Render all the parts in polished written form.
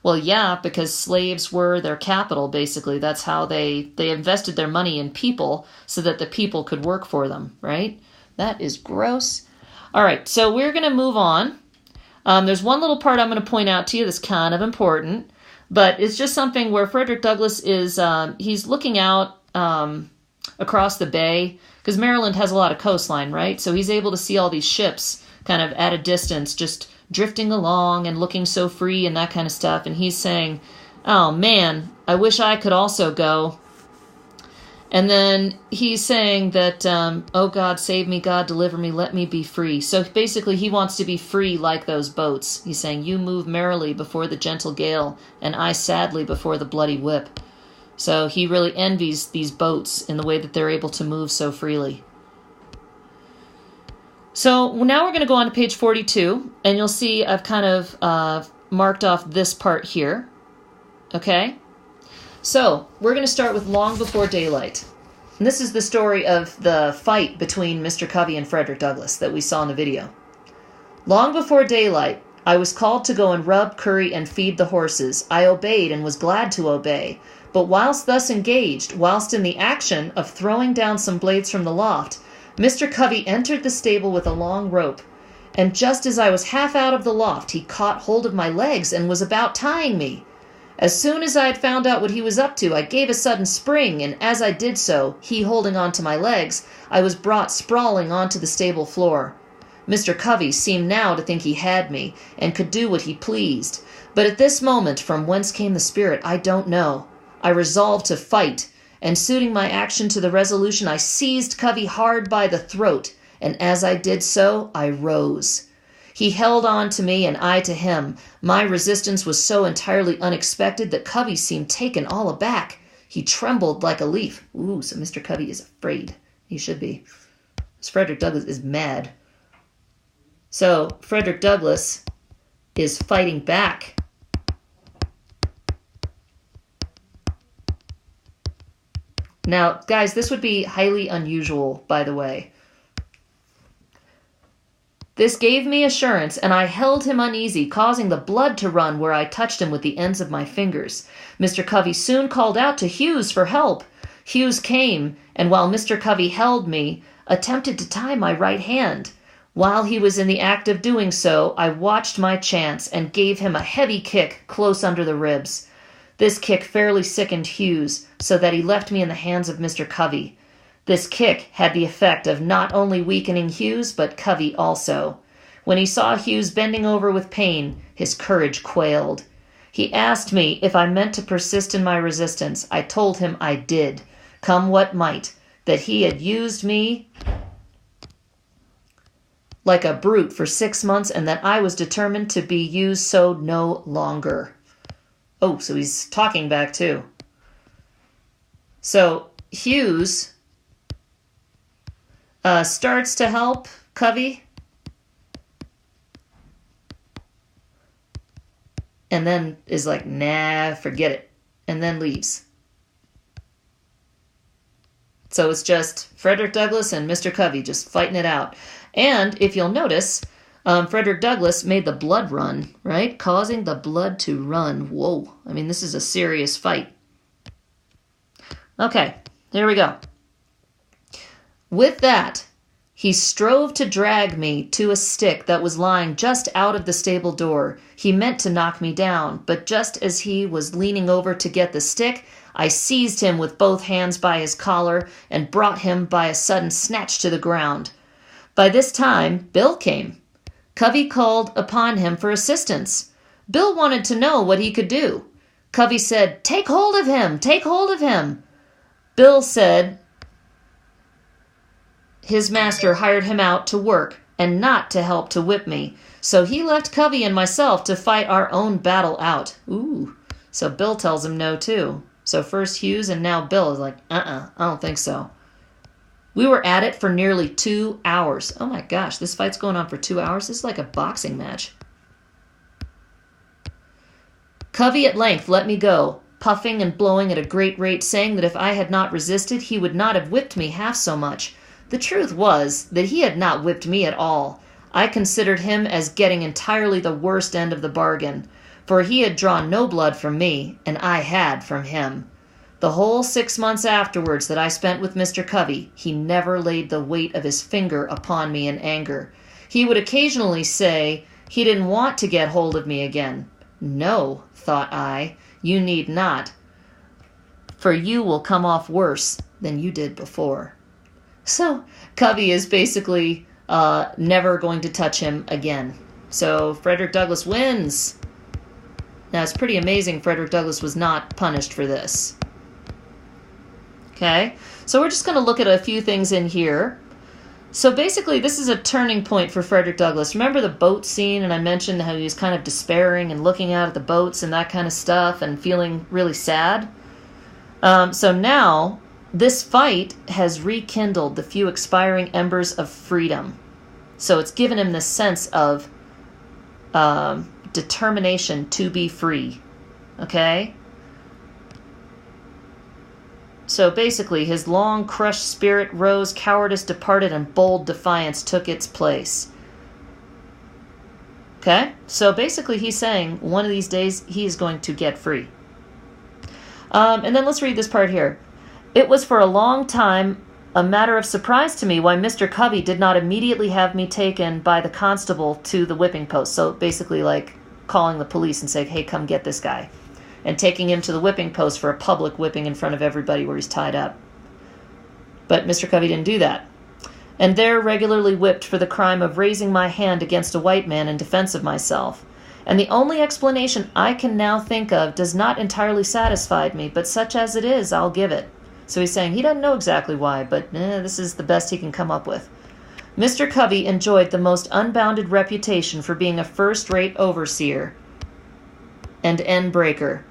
Well, yeah, because slaves were their capital, basically. That's how they invested their money in people so that the people could work for them, right? That is gross. All right, so we're going to move on. There's one little part I'm going to point out to you that's kind of important, but it's just something where Frederick Douglass is, he's looking out across the bay, because Maryland has a lot of coastline, right? So he's able to see all these ships kind of at a distance, just drifting along and looking so free and that kind of stuff. And he's saying, oh man, I wish I could also go. And then he's saying that, oh God, save me, God, deliver me, let me be free. So basically he wants to be free like those boats. He's saying, you move merrily before the gentle gale, and I sadly before the bloody whip. So he really envies these boats in the way that they're able to move so freely. So now we're going to go on to page 42, and you'll see I've kind of marked off this part here. Okay? So we're going to start with Long Before Daylight. And this is the story of the fight between Mr. Covey and Frederick Douglass that we saw in the video. Long before daylight, I was called to go and rub, curry, and feed the horses. I obeyed and was glad to obey. But whilst thus engaged, whilst in the action of throwing down some blades from the loft, Mr. Covey entered the stable with a long rope, and just as I was half out of the loft, he caught hold of my legs and was about tying me. As soon as I had found out what he was up to, I gave a sudden spring, and as I did so, he holding on to my legs, I was brought sprawling onto the stable floor. Mr. Covey seemed now to think he had me, and could do what he pleased. But at this moment, from whence came the spirit, I don't know. I resolved to fight, and suiting my action to the resolution, I seized Covey hard by the throat, and as I did so, I rose. He held on to me, and I to him. My resistance was so entirely unexpected that Covey seemed taken all aback. He trembled like a leaf. Ooh, so Mr. Covey is afraid. He should be. Frederick Douglass is mad. So Frederick Douglass is fighting back. Now, guys, this would be highly unusual, by the way. This gave me assurance, and I held him uneasy, causing the blood to run where I touched him with the ends of my fingers. Mr. Covey soon called out to Hughes for help. Hughes came, and while Mr. Covey held me, attempted to tie my right hand. While he was in the act of doing so, I watched my chance and gave him a heavy kick close under the ribs. This kick fairly sickened Hughes, so that he left me in the hands of Mr. Covey. This kick had the effect of not only weakening Hughes, but Covey also. When he saw Hughes bending over with pain, his courage quailed. He asked me if I meant to persist in my resistance. I told him I did, come what might, that he had used me like a brute for 6 months, and that I was determined to be used so no longer. Oh, so he's talking back too. So Hughes starts to help Covey, and then is like, nah, forget it, and then leaves. So it's just Frederick Douglass and Mr. Covey just fighting it out. And if you'll notice, Frederick Douglass made the blood run, right? Causing the blood to run. Whoa. I mean, this is a serious fight. Okay, here we go. With that, he strove to drag me to a stick that was lying just out of the stable door. He meant to knock me down, but just as he was leaning over to get the stick, I seized him with both hands by his collar and brought him by a sudden snatch to the ground. By this time, Bill came. Covey called upon him for assistance. Bill wanted to know what he could do. Covey said, "Take hold of him! Take hold of him!" Bill said his master hired him out to work and not to help to whip me. So he left Covey and myself to fight our own battle out. Ooh, so Bill tells him no too. So first Hughes and now Bill is like, I don't think so. We were at it for nearly 2 hours. Oh my gosh, this fight's going on for 2 hours? This is like a boxing match. Covey at length let me go, puffing and blowing at a great rate, saying that if I had not resisted, he would not have whipped me half so much. The truth was that he had not whipped me at all. I considered him as getting entirely the worst end of the bargain. for he had drawn no blood from me, and I had from him. The whole 6 months afterwards that I spent with Mr. Covey, he never laid the weight of his finger upon me in anger. He would occasionally say he didn't want to get hold of me again. No, thought I, you need not, for you will come off worse than you did before. So Covey is basically never going to touch him again. So Frederick Douglass wins. Now it's pretty amazing Frederick Douglass was not punished for this. Okay, so we're just going to look at a few things in here. So basically this is a turning point for Frederick Douglass. Remember the boat scene, and I mentioned how he was kind of despairing and looking out at the boats and that kind of stuff and feeling really sad? So now this fight has rekindled the few expiring embers of freedom. So it's given him this sense of determination to be free. Okay? So basically, his long crushed spirit rose, cowardice departed, and bold defiance took its place. Okay? So basically, he's saying one of these days he is going to get free. And then let's read this part here. It was for a long time a matter of surprise to me why Mr. Covey did not immediately have me taken by the constable to the whipping post. So basically like calling the police and saying, hey, come get this guy. And taking him to the whipping post for a public whipping in front of everybody where he's tied up. But Mr. Covey didn't do that. And there regularly whipped for the crime of raising my hand against a white man in defense of myself. And the only explanation I can now think of does not entirely satisfy me, but such as it is, I'll give it. So he's saying he doesn't know exactly why, but this is the best he can come up with. Mr. Covey enjoyed the most unbounded reputation for being a first-rate overseer and end breaker.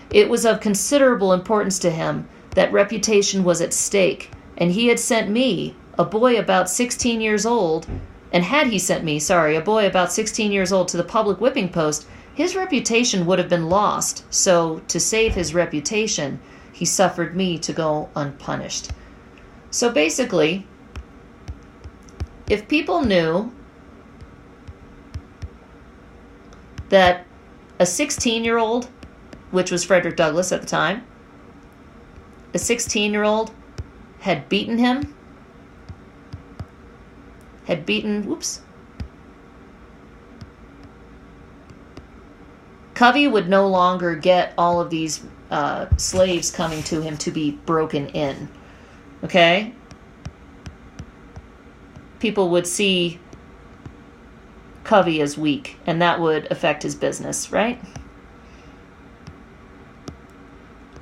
It was of considerable importance to him that reputation was at stake, and he had sent me, a boy about 16 years old, and had he sent me, a boy about 16 years old to the public whipping post, his reputation would have been lost. So, to save his reputation, he suffered me to go unpunished. So basically, if people knew that a 16-year-old, which was Frederick Douglass at the time, a 16-year-old had beaten him, Covey would no longer get all of these slaves coming to him to be broken in. Okay? People would see Covey as weak, and that would affect his business, right?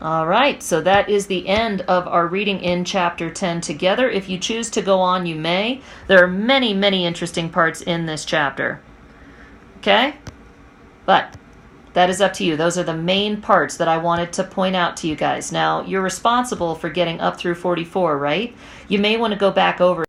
All right, so that is the end of our reading in Chapter 10 together. If you choose to go on, you may. There are many, many interesting parts in this chapter. Okay? But that is up to you. Those are the main parts that I wanted to point out to you guys. Now, you're responsible for getting up through 44, right? You may want to go back over